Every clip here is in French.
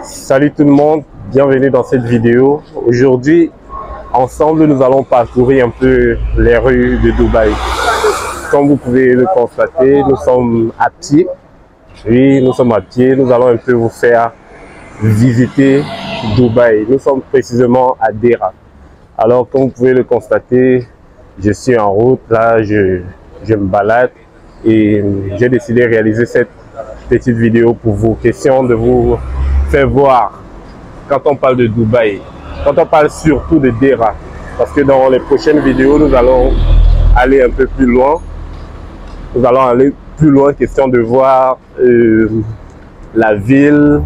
Salut tout le monde, bienvenue dans cette vidéo. Aujourd'hui, ensemble, nous allons parcourir un peu les rues de Dubaï. Comme vous pouvez le constater, nous sommes à pied. Oui, nous sommes à pied. Nous allons un peu vous faire visiter Dubaï. Nous sommes précisément à Deira. Alors, comme vous pouvez le constater, je suis en route. Là, je me balade et j'ai décidé de réaliser cette petite vidéo pour vous. Question de vous faire voir quand on parle de Dubaï, quand on parle surtout de Deira, parce que dans les prochaines vidéos, nous allons aller un peu plus loin. Nous allons aller plus loin, question de voir la ville.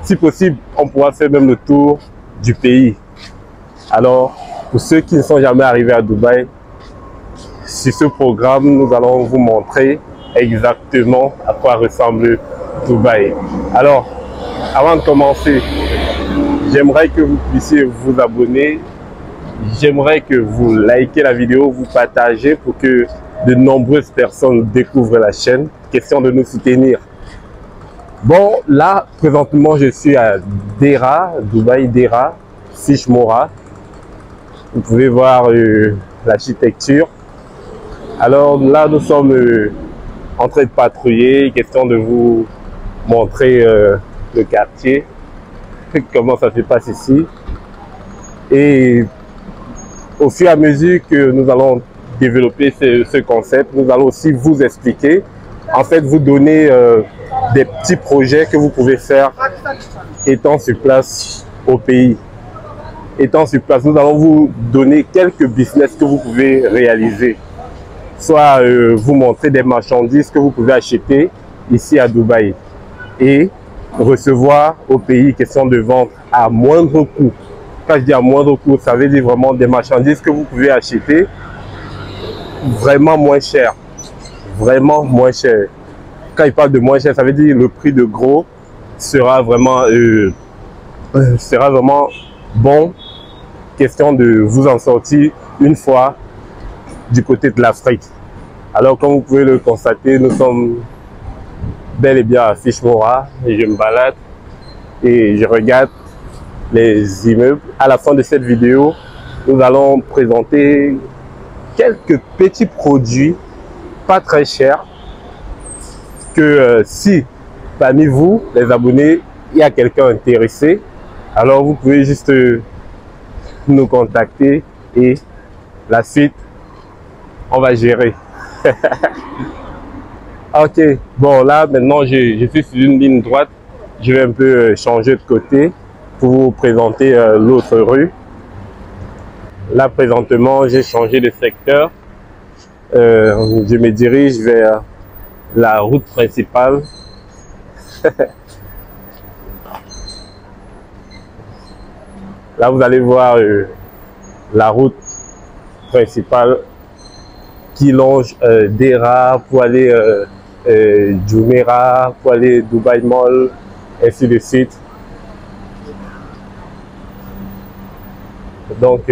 Si possible, on pourra faire même le tour du pays. Alors, pour ceux qui ne sont jamais arrivés à Dubaï, sur ce programme, nous allons vous montrer exactement à quoi ressemble Dubaï. Alors, avant de commencer, j'aimerais que vous puissiez vous abonner. J'aimerais que vous likez la vidéo, vous partagez pour que de nombreuses personnes découvrent la chaîne. Question de nous soutenir. Bon, là, présentement, je suis à Deira, Dubaï Deira, Fish Mora. Vous pouvez voir l'architecture. Alors là, nous sommes en train de patrouiller. Question de vous montrer le quartier, comment ça se passe ici. Et au fur et à mesure que nous allons développer ce concept, nous allons aussi vous expliquer, en fait vous donner des petits projets que vous pouvez faire étant sur place au pays. Étant sur place, nous allons vous donner quelques business que vous pouvez réaliser. Soit vous montrer des marchandises que vous pouvez acheter ici à Dubaï et recevoir au pays, question de vente à moindre coût. Quand je dis à moindre coût, ça veut dire vraiment des marchandises que vous pouvez acheter vraiment moins cher. Vraiment moins cher. Quand il parle de moins cher, ça veut dire le prix de gros sera vraiment bon. Question de vous en sortir une fois du côté de l'Afrique. Alors, comme vous pouvez le constater, nous sommes bel et bien à Fish Mora et je me balade et je regarde les immeubles. À la fin de cette vidéo, nous allons présenter quelques petits produits pas très chers que si parmi vous, les abonnés, il y a quelqu'un intéressé, alors vous pouvez juste nous contacter et la suite, on va gérer. Ok, bon là maintenant je suis sur une ligne droite, je vais un peu changer de côté pour vous présenter l'autre rue. Là présentement j'ai changé de secteur, je me dirige vers la route principale. Là vous allez voir la route principale qui longe Deira pour aller Jumeirah, pour aller Dubai Mall, ainsi de suite. Donc,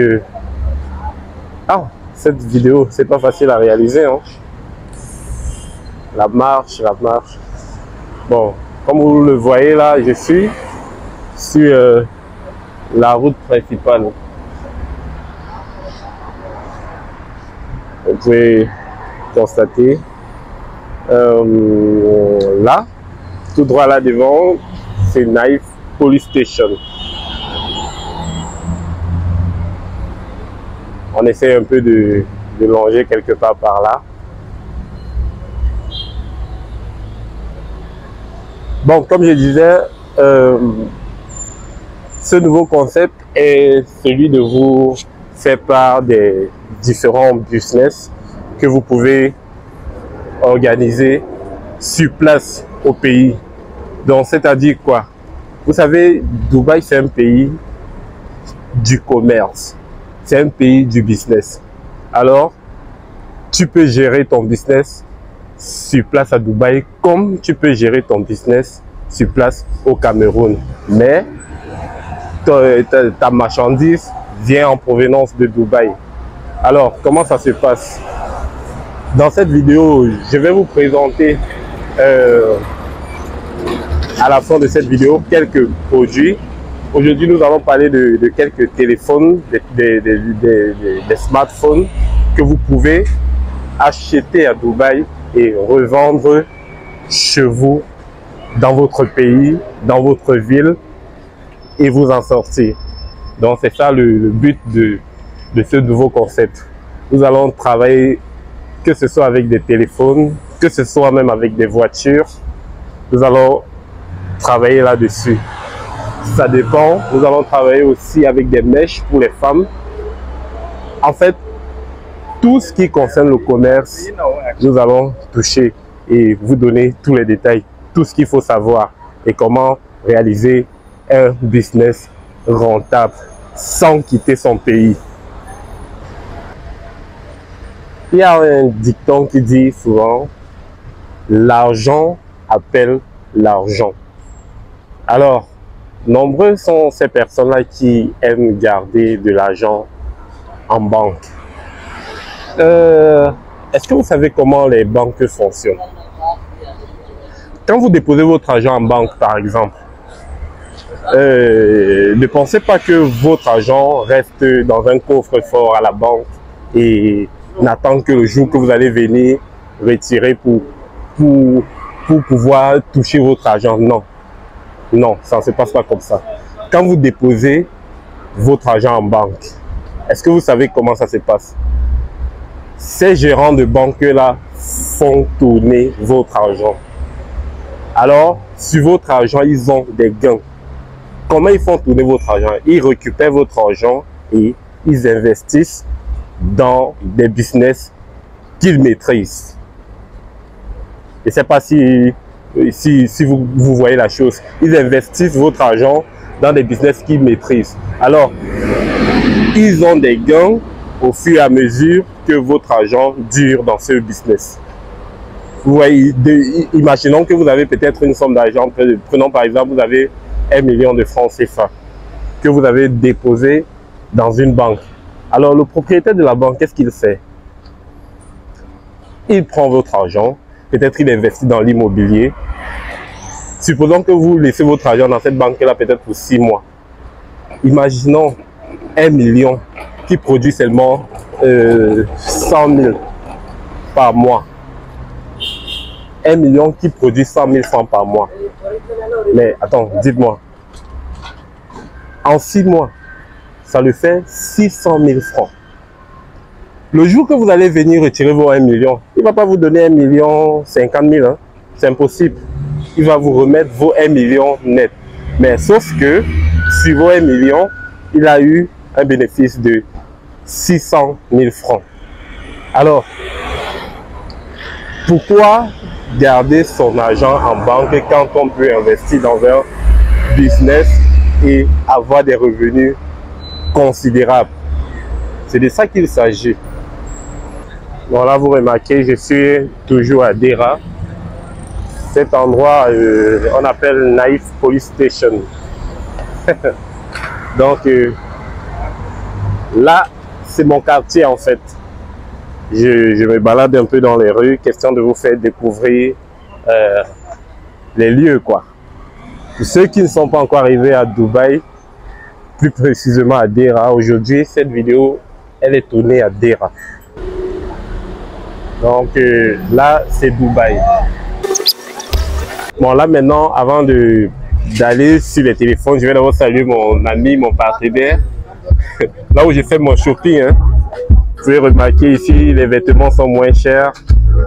cette vidéo, c'est pas facile à réaliser. Hein. La marche. Bon, comme vous le voyez là, je suis sur la route principale. Vous pouvez constater là, tout droit là devant, c'est Naïf Police Station. On essaie un peu de longer quelque part par là. Bon, comme je disais, ce nouveau concept est celui de vous faire part des différents business que vous pouvez organiser sur place au pays. Donc, c'est-à-dire quoi? Vous savez, Dubaï, c'est un pays du commerce. C'est un pays du business. Alors, tu peux gérer ton business sur place à Dubaï comme tu peux gérer ton business sur place au Cameroun. Mais ta marchandise vient en provenance de Dubaï. Alors, comment ça se passe? Dans cette vidéo, je vais vous présenter à la fin de cette vidéo quelques produits. Aujourd'hui, nous allons parler de quelques téléphones, des smartphones que vous pouvez acheter à Dubaï et revendre chez vous, dans votre pays, dans votre ville, et vous en sortir. Donc c'est ça le but de ce nouveau concept. Nous allons travailler, que ce soit avec des téléphones, que ce soit même avec des voitures. Nous allons travailler là-dessus. Ça dépend. Nous allons travailler aussi avec des mèches pour les femmes. En fait, tout ce qui concerne le commerce, nous allons toucher et vous donner tous les détails, tout ce qu'il faut savoir et comment réaliser un business rentable sans quitter son pays. Il y a un dicton qui dit souvent « l'argent appelle l'argent ». Alors, nombreux sont ces personnes-là qui aiment garder de l'argent en banque. Est-ce que vous savez comment les banques fonctionnent? Quand vous déposez votre argent en banque, par exemple, ne pensez pas que votre argent reste dans un coffre-fort à la banque et n'attend que le jour que vous allez venir retirer pour pouvoir toucher votre argent. Non, non, ça ne se passe pas comme ça. Quand vous déposez votre argent en banque, est-ce que vous savez comment ça se passe? Ces gérants de banque-là font tourner votre argent. Alors, sur votre argent, ils ont des gains. Comment ils font tourner votre argent? Ils récupèrent votre argent et ils investissent dans des business qu'ils maîtrisent. Je ne sais pas si vous voyez la chose. Ils investissent votre argent dans des business qu'ils maîtrisent. Alors, ils ont des gains au fur et à mesure que votre argent dure dans ce business. Vous voyez, imaginons que vous avez peut-être une somme d'argent, prenons par exemple, vous avez 1 million de francs CFA que vous avez déposé dans une banque. Alors, le propriétaire de la banque, qu'est-ce qu'il fait? Il prend votre argent, peut-être il investit dans l'immobilier. Supposons que vous laissez votre argent dans cette banque-là peut-être pour 6 mois. Imaginons 1 million qui produit seulement 100 000 par mois. 1 million qui produit 100 000 francs par mois. Mais attends, dites-moi. En 6 mois, ça le fait 600 000 francs. Le jour que vous allez venir retirer vos 1 million, il ne va pas vous donner 1 million 50 000. Hein? C'est impossible. Il va vous remettre vos 1 million net. Mais sauf que sur vos 1 million, il a eu un bénéfice de 600 000 francs. Alors, pourquoi garder son argent en banque quand on peut investir dans un business et avoir des revenus considérables? C'est de ça qu'il s'agit. Bon, là, vous remarquez, je suis toujours à Dera. Cet endroit, on appelle Naïf Police Station. Donc, là, c'est mon quartier en fait. Je me balade un peu dans les rues, question de vous faire découvrir les lieux, quoi. Pour ceux qui ne sont pas encore arrivés à Dubaï, plus précisément à Dera, aujourd'hui, cette vidéo, elle est tournée à Dera. Donc là, c'est Dubaï. Bon, là maintenant, avant d'aller sur les téléphones, je vais d'abord saluer mon ami, mon partenaire. Là où j'ai fait mon shopping, hein. Vous pouvez remarquer ici, les vêtements sont moins chers.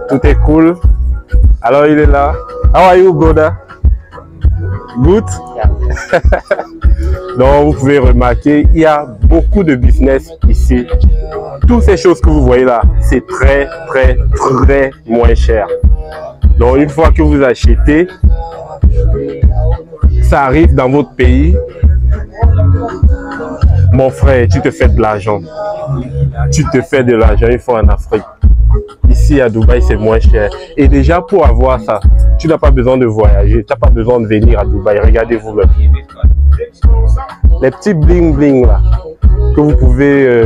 Tout est cool. Alors, il est là. How are you, brother? Good? Yeah. Donc, vous pouvez remarquer, il y a beaucoup de business ici. Toutes ces choses que vous voyez là, c'est très, très, très moins cher. Donc, une fois que vous achetez, ça arrive dans votre pays. Mon frère, tu te fais de l'argent. Tu te fais de l'argent une fois en Afrique. Ici à Dubaï, c'est moins cher. Et déjà, pour avoir ça, tu n'as pas besoin de voyager. Tu n'as pas besoin de venir à Dubaï. Regardez-vous là. Les petits bling bling là, que vous pouvez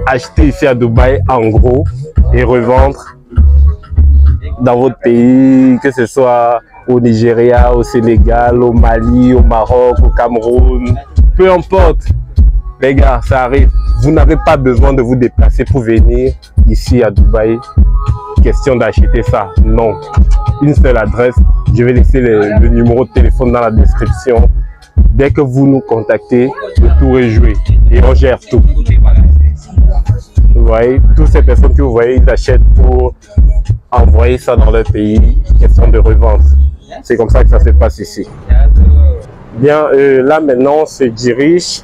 acheter ici à Dubaï en gros et revendre dans votre pays, que ce soit au Nigeria, au Sénégal, au Mali, au Maroc, au Cameroun, peu importe. Les gars, ça arrive. Vous n'avez pas besoin de vous déplacer pour venir ici à Dubaï. Question d'acheter ça. Non. Une seule adresse. Je vais laisser le numéro de téléphone dans la description. Dès que vous nous contactez, le tour est joué. Et on gère tout. Vous voyez, toutes ces personnes que vous voyez, ils achètent pour envoyer ça dans leur pays. Question de revente. C'est comme ça que ça se passe ici. Bien, là maintenant, on se dirige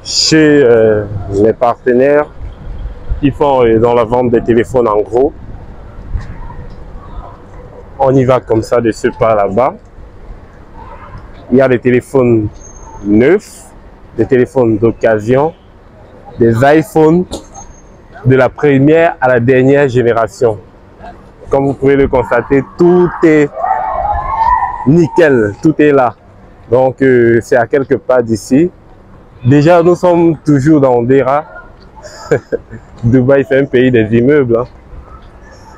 chez les partenaires qui font dans la vente des téléphones en gros. On y va comme ça de ce pas là-bas. Il y a des téléphones neufs, des téléphones d'occasion, des iPhones de la première à la dernière génération. Comme vous pouvez le constater, tout est nickel, tout est là. Donc c'est à quelques pas d'ici. Déjà nous sommes toujours dans Dera. Dubaï c'est un pays des immeubles, hein.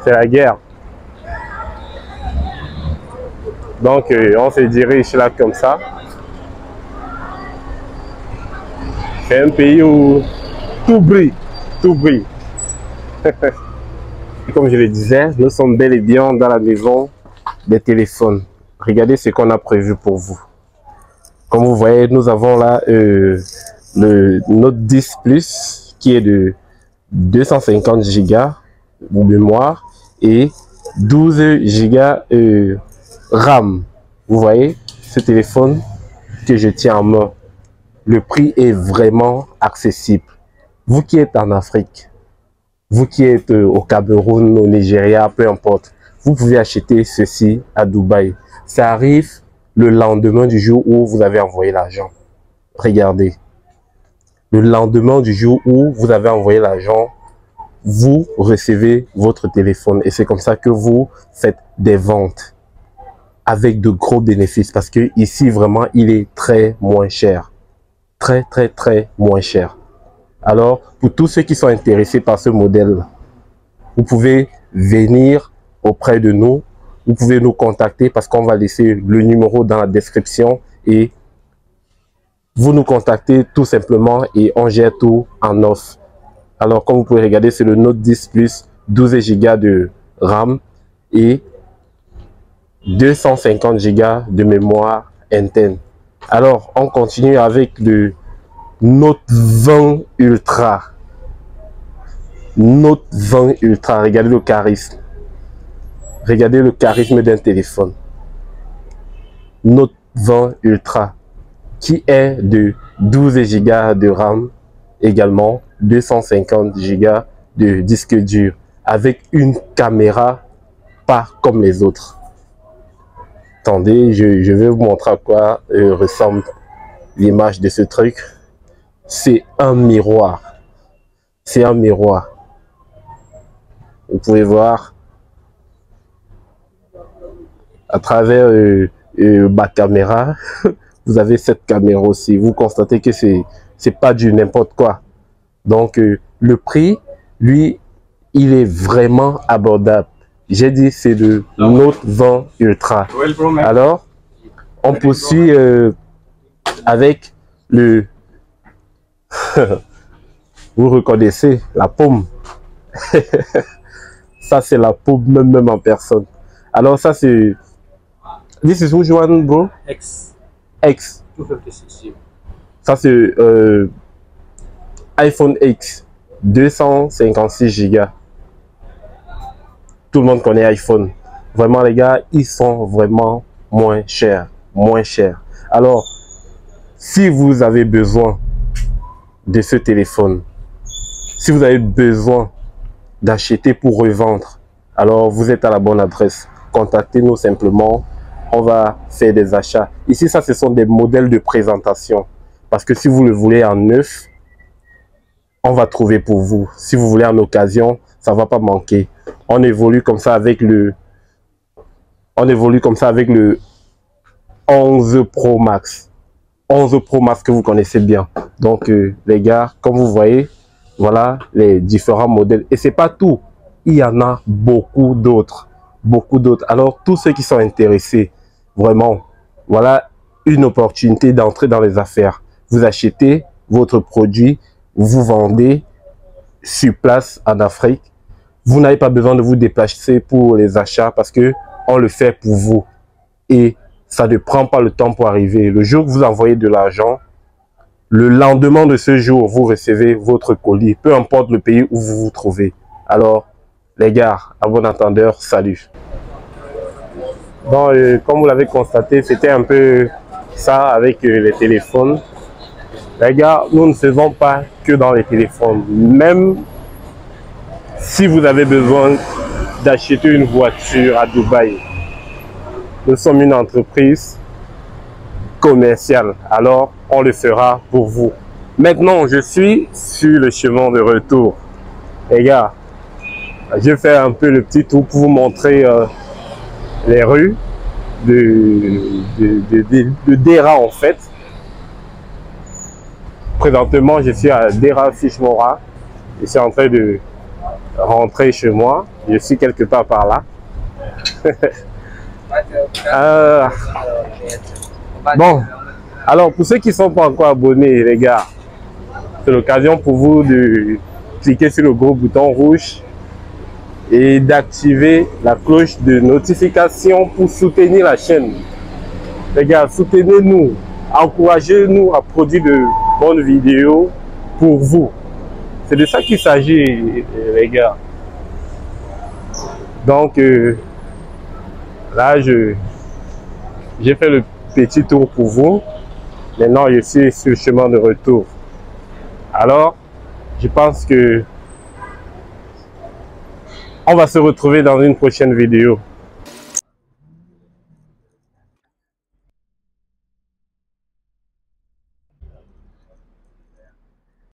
C'est la guerre. Donc on se dirige là comme ça. C'est un pays où tout brille, tout brille. Comme je le disais, nous sommes bel et bien dans la maison des téléphones. Regardez ce qu'on a prévu pour vous. Comme vous voyez, nous avons là le Note 10 Plus qui est de 250 Go de mémoire et 12 Go RAM. Vous voyez ce téléphone que je tiens en main. Le prix est vraiment accessible. Vous qui êtes en Afrique, vous qui êtes au Cameroun, au Nigeria, peu importe, vous pouvez acheter ceci à Dubaï. Ça arrive le lendemain du jour où vous avez envoyé l'argent. Regardez. Le lendemain du jour où vous avez envoyé l'argent, vous recevez votre téléphone. Et c'est comme ça que vous faites des ventes avec de gros bénéfices. Parce que ici, vraiment, il est très moins cher. Très, très, très moins cher. Alors, pour tous ceux qui sont intéressés par ce modèle, vous pouvez venir auprès de nous. Vous pouvez nous contacter parce qu'on va laisser le numéro dans la description et vous nous contactez tout simplement et on gère tout en offre. Alors, comme vous pouvez regarder, c'est le Note 10 Plus, 12 Go de RAM et 250 Go de mémoire interne. Alors, on continue avec le Note 20 Ultra. Note 20 Ultra, regardez le charisme. Regardez le charisme d'un téléphone. Note 20 Ultra, qui est de 12 Go de RAM, également 250 Go de disque dur, avec une caméra pas comme les autres. Attendez, je vais vous montrer à quoi ressemble l'image de ce truc. C'est un miroir. C'est un miroir. Vous pouvez voir à travers ma caméra, vous avez cette caméra aussi. Vous constatez que c'est pas du n'importe quoi. Donc le prix, lui, il est vraiment abordable. J'ai dit c'est le Note 20 Ultra. Alors, on poursuit avec le... Vous reconnaissez la paume. Ça, c'est la paume même en personne. Alors, ça, c'est... This is which one, bro? X. X. 256. Ça, c'est iPhone X. 256 Go. Tout le monde connaît iPhone. Vraiment, les gars, ils sont vraiment moins chers. Moins chers. Alors, si vous avez besoin de ce téléphone, si vous avez besoin d'acheter pour revendre, alors vous êtes à la bonne adresse. Contactez-nous simplement. On va faire des achats. Ici, ça, ce sont des modèles de présentation. Parce que si vous le voulez en neuf, on va trouver pour vous. Si vous voulez en occasion, ça ne va pas manquer. On évolue comme ça avec le 11 Pro Max. 11 Pro Max que vous connaissez bien. Donc, les gars, comme vous voyez, voilà les différents modèles. Et c'est pas tout. Il y en a beaucoup d'autres. beaucoup d'autres. Alors, tous ceux qui sont intéressés, vraiment, voilà une opportunité d'entrer dans les affaires. Vous achetez votre produit, vous vendez sur place en Afrique. Vous n'avez pas besoin de vous déplacer pour les achats parce que on le fait pour vous. Et ça ne prend pas le temps pour arriver. Le jour que vous envoyez de l'argent, le lendemain de ce jour, vous recevez votre colis, peu importe le pays où vous vous trouvez. Alors, les gars, à bon entendeur, salut. Donc, comme vous l'avez constaté, c'était un peu ça avec les téléphones. Les gars, nous ne faisons pas que dans les téléphones. Même si vous avez besoin d'acheter une voiture à Dubaï, nous sommes une entreprise commerciale. Alors, on le fera pour vous. Maintenant, je suis sur le chemin de retour. Les gars, je vais faire un peu le petit tour pour vous montrer les rues de Dera en fait. Présentement, je suis à Dera Fichmora. Je suis en train de rentrer chez moi. Je suis quelque part par là. Bon, alors pour ceux qui ne sont pas encore abonnés, les gars, c'est l'occasion pour vous de cliquer sur le gros bouton rouge et d'activer la cloche de notification pour soutenir la chaîne. Les gars, soutenez-nous, encouragez-nous à produire de bonnes vidéos pour vous. C'est de ça qu'il s'agit, les gars. Donc, là, j'ai fait le petit tour pour vous. Maintenant, je suis sur le chemin de retour. Alors, je pense que on va se retrouver dans une prochaine vidéo.